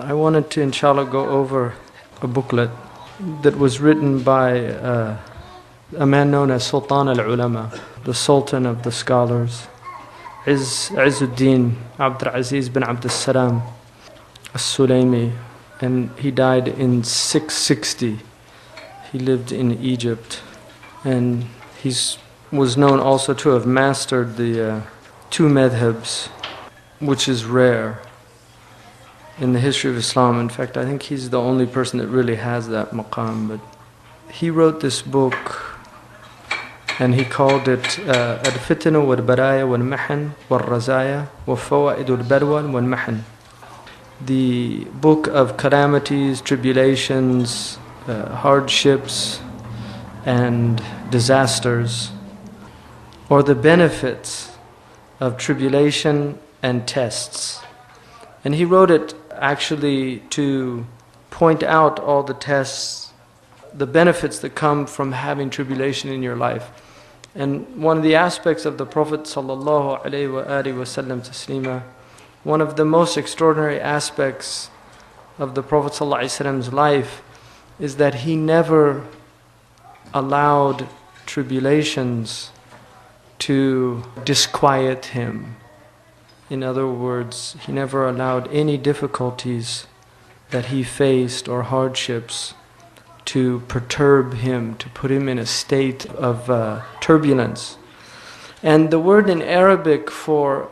I wanted to, inshallah, go over a booklet that was written by a man known as Sultan al-Ulama, the Sultan of the Scholars, Izzuddin Abdul Aziz bin Abdul Salam al-Sulaymi, and he died in 660. He lived in Egypt, and he was known also to have mastered the two madhabs, which is rare in the history of Islam. In fact, I think he's the only person that really has that maqam. But he wrote this book, and he called it Al-Fitnu wal-Baraya wal-Mahan wal-Razaya wa-Fawaidu al-Balwa wal-Mahan. The book of calamities, tribulations, hardships, and disasters, or the benefits of tribulation and tests. And he wrote it actually to point out all the tests, the benefits that come from having tribulation in your life. And one of the aspects of the Prophet sallallahu alaihi wasallam taslima, one of the most extraordinary aspects of the Prophet sallallahu alaihi wasallam's life is that he never allowed tribulations to disquiet him. In other words, he never allowed any difficulties that he faced or hardships to perturb him, to put him in a state of turbulence. And the word in Arabic for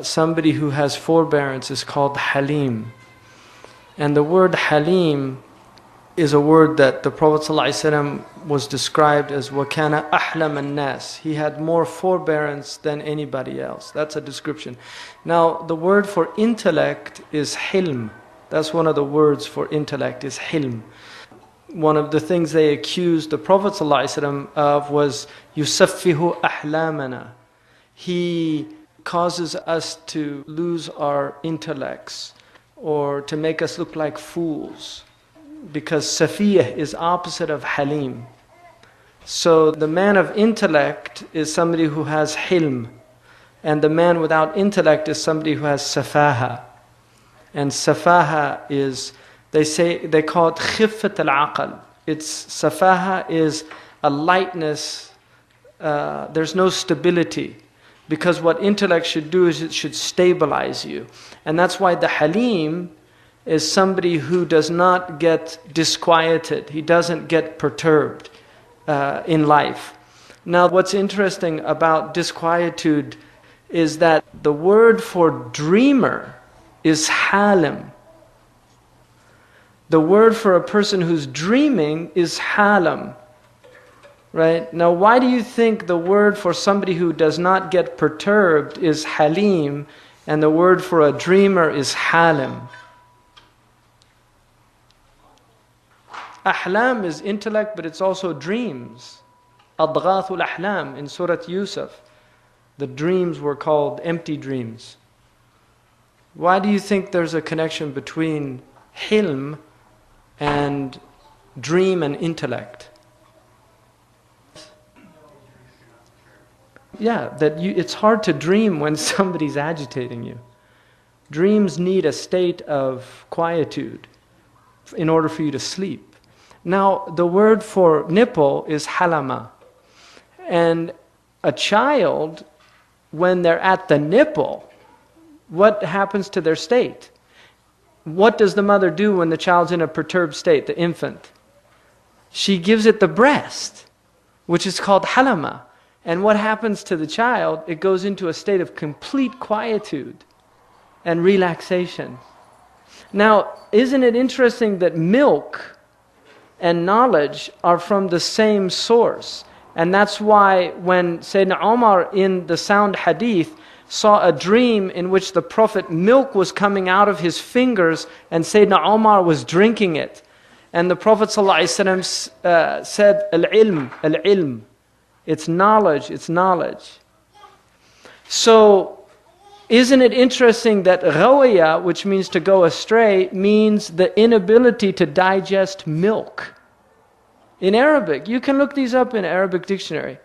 somebody who has forbearance is called halim. And the word halim is a word that the Prophet ﷺ was described as وَكَانَ أَحْلَمَ النَّاسِ. He had more forbearance than anybody else. That's a description. Now, the word for intellect is hilm. That's one of the words for intellect, is hilm. One of the things they accused the Prophet ﷺ of was يُسَفِّهُ أَحْلَامَنَا. He causes us to lose our intellects, or to make us look like fools. Because safiyah is opposite of halim. So the man of intellect is somebody who has hilm, and the man without intellect is somebody who has safaha. And safaha is, they call it khiffat al-aql. Safaha is a lightness, there's no stability. Because what intellect should do is it should stabilize you. And that's why the halim is somebody who does not get disquieted. He doesn't get perturbed in life. Now, what's interesting about disquietude is that the word for dreamer is halim. The word for a person who's dreaming is halam. Right? Now, why do you think the word for somebody who does not get perturbed is halim, and the word for a dreamer is halim? Ahlam is intellect, but it's also dreams. Adghathul ahlam in Surah Yusuf. The dreams were called empty dreams. Why do you think there's a connection between hilm and dream and intellect? Yeah, it's hard to dream when somebody's agitating you. Dreams need a state of quietude in order for you to sleep. Now, the word for nipple is halama. And a child, when they're at the nipple, what happens to their state? What does the mother do when the child's in a perturbed state, the infant? She gives it the breast, which is called halama. And what happens to the child? It goes into a state of complete quietude and relaxation. Now, isn't it interesting that milk and knowledge are from the same source? And that's why when Sayyidina Umar in the sound hadith saw a dream in which the Prophet, milk was coming out of his fingers and Sayyidina Umar was drinking it. And the Prophet ﷺ said, Al-ilm, al-ilm. It's knowledge, it's knowledge. So, isn't it interesting that ghawaya, which means to go astray, means the inability to digest milk? In Arabic, you can look these up in Arabic dictionary.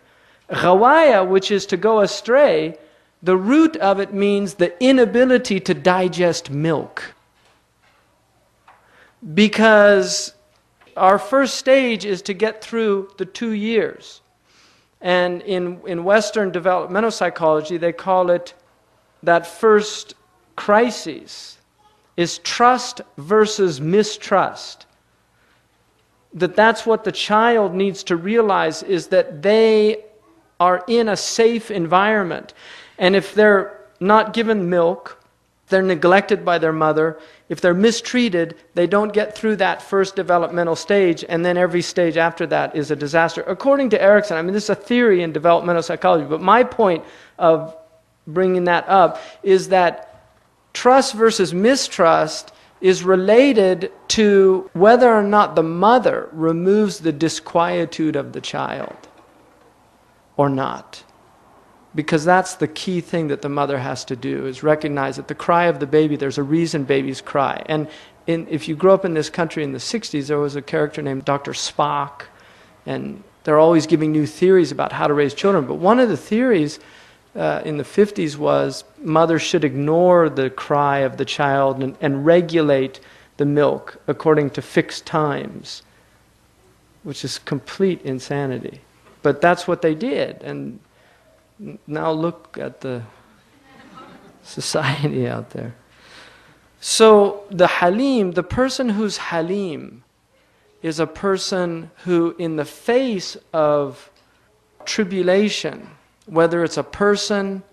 Ghawaya, which is to go astray, the root of it means the inability to digest milk. Because our first stage is to get through the 2 years. And in Western developmental psychology, they call it that first crisis is trust versus mistrust. That's what the child needs to realize, is that they are in a safe environment. And if they're not given milk, they're neglected by their mother, if they're mistreated, they don't get through that first developmental stage, and then every stage after that is a disaster. According to Erickson, I mean, this is a theory in developmental psychology, but my point of bringing that up is that trust versus mistrust is related to whether or not the mother removes the disquietude of the child or not. Because that's the key thing that the mother has to do, is recognize that the cry of the baby, there's a reason babies cry. And if you grew up in this country in the 60s, there was a character named Dr. Spock, and they're always giving new theories about how to raise children. But one of the theories in the 50s was mothers should ignore the cry of the child and regulate the milk according to fixed times, which is complete insanity. But that's what they did. And now look at the society out there. So the Halim, the person who's Halim, is a person who, in the face of tribulation, whether it's a person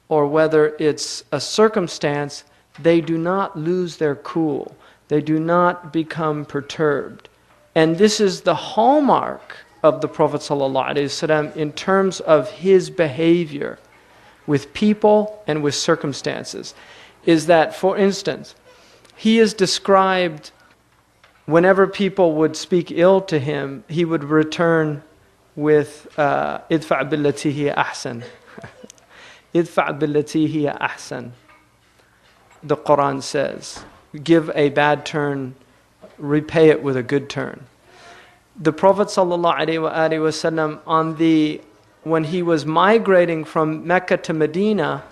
or whether it's a circumstance, they do not lose their cool. They do not become perturbed. And this is the hallmark of the Prophet ﷺ in terms of his behavior with people and with circumstances. Is that, for instance, he is described, whenever people would speak ill to him, he would return with idfa' billati hiya ahsan. Idfa' billati hiya ahsan. The Quran says, give a bad turn, repay it with a good turn. The Prophet ﷺ, when he was migrating from Mecca to Medina,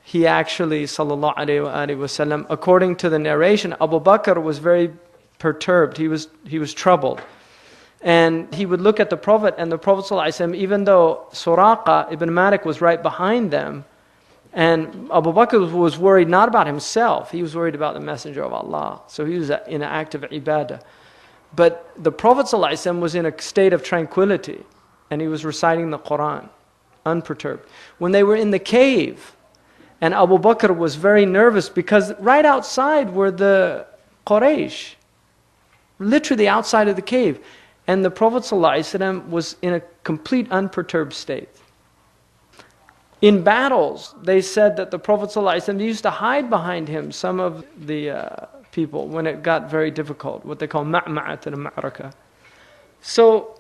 he actually, ﷺ, according to the narration, Abu Bakr was very perturbed. He was troubled. And he would look at the Prophet, and the Prophet ﷺ, even though Suraqa ibn Malik was right behind them, and Abu Bakr was worried not about himself, he was worried about the Messenger of Allah. So he was in an act of ibadah. But the Prophet ﷺ was in a state of tranquility, and he was reciting the Quran, unperturbed. When they were in the cave, and Abu Bakr was very nervous, because right outside were the Quraysh, literally outside of the cave. And the Prophet ﷺ was in a complete unperturbed state. In battles, they said that the Prophet ﷺ used to hide behind him some of the people when it got very difficult, what they call ma'ma'at al-ma'raka. So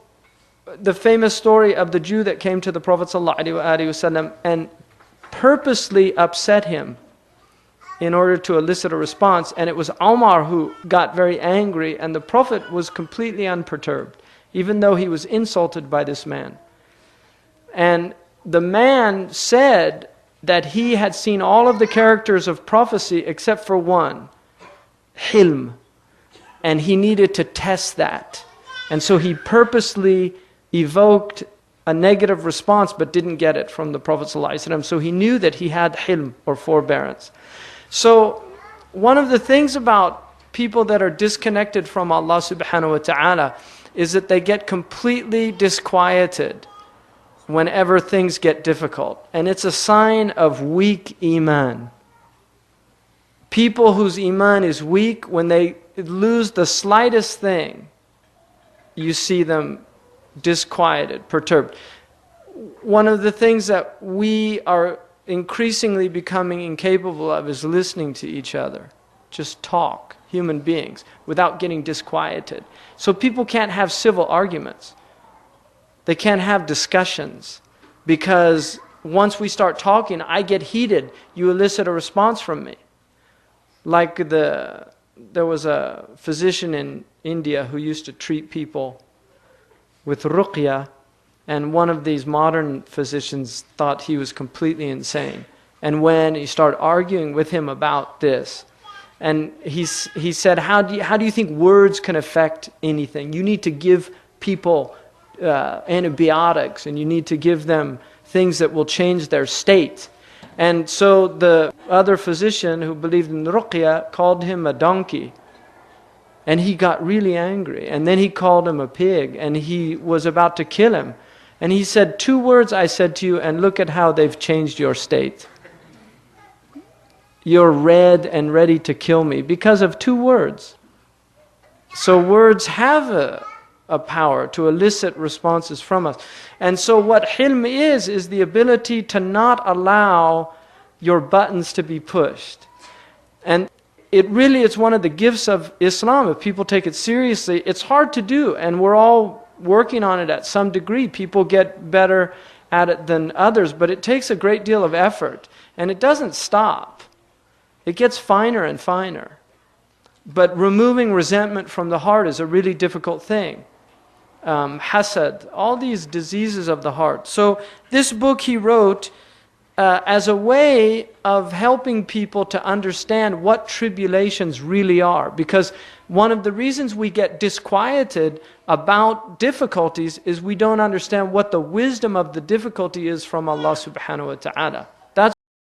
the famous story of the Jew that came to the Prophet ﷺ and purposely upset him in order to elicit a response, and it was Omar who got very angry, and the Prophet was completely unperturbed, even though he was insulted by this man. And the man said that he had seen all of the characters of prophecy except for one, Hilm, and he needed to test that. And so he purposely evoked a negative response but didn't get it from the Prophet ﷺ. So he knew that he had Hilm, or forbearance. So one of the things about people that are disconnected from Allah subhanahu wa ta'ala is that they get completely disquieted whenever things get difficult. And it's a sign of weak iman. People whose iman is weak, when they lose the slightest thing, you see them disquieted, perturbed. One of the things that we are increasingly becoming incapable of is listening to each other. Just talk, human beings, without getting disquieted. So people can't have civil arguments. They can't have discussions, because once we start talking, I get heated. You elicit a response from me. Like there was a physician in India who used to treat people with ruqya, and one of these modern physicians thought he was completely insane. And when he started arguing with him about this, And he said, how do you think words can affect anything? You need to give people antibiotics, and you need to give them things that will change their state. And so the other physician who believed in ruqya called him a donkey. And he got really angry. And then he called him a pig, and he was about to kill him. And he said, 2 words I said to you, and look at how they've changed your state. You're red and ready to kill me because of 2 words. So words have a power to elicit responses from us. And so what hilm is the ability to not allow your buttons to be pushed. And it really is one of the gifts of Islam. If people take it seriously, it's hard to do, and we're all working on it at some degree. People get better at it than others, but it takes a great deal of effort, and it doesn't stop. It gets finer and finer. But removing resentment from the heart is a really difficult thing. Hasad, all these diseases of the heart. So this book he wrote as a way of helping people to understand what tribulations really are. Because one of the reasons we get disquieted about difficulties is we don't understand what the wisdom of the difficulty is from Allah subhanahu wa ta'ala.